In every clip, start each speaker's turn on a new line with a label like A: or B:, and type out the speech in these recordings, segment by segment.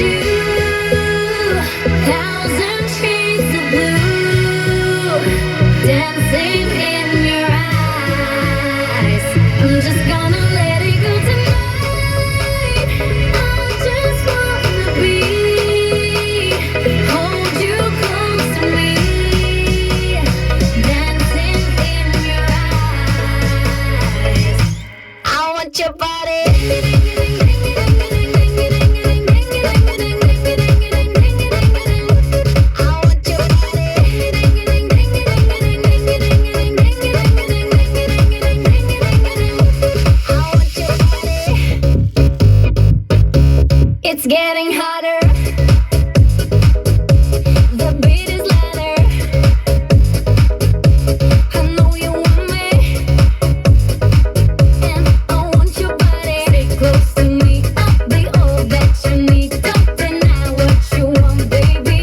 A: you. Thousand shades of blue dancing in your eyes. I'm just gonna let it go tonight. I just wanna hold you close to me, dancing in your eyes. I want your body. It's getting hotter. The beat is louder. I know you want me, and I want your body. Stay close to me. I'll be all that you need. Don't deny what you want, baby.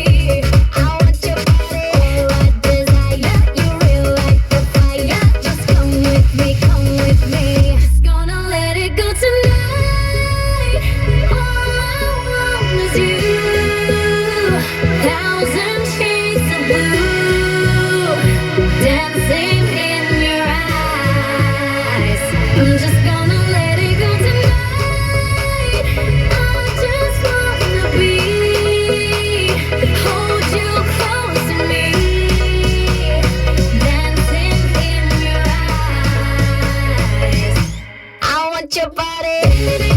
A: I want your body. All I desire. You real like the fire. Just come with me, come with me. Just gonna let it go tonight. All I want is you. Thousand shades of blue dancing in your eyes. I'm just gonna let it go tonight. I just wanna hold you close to me, dancing in your eyes. I want your body.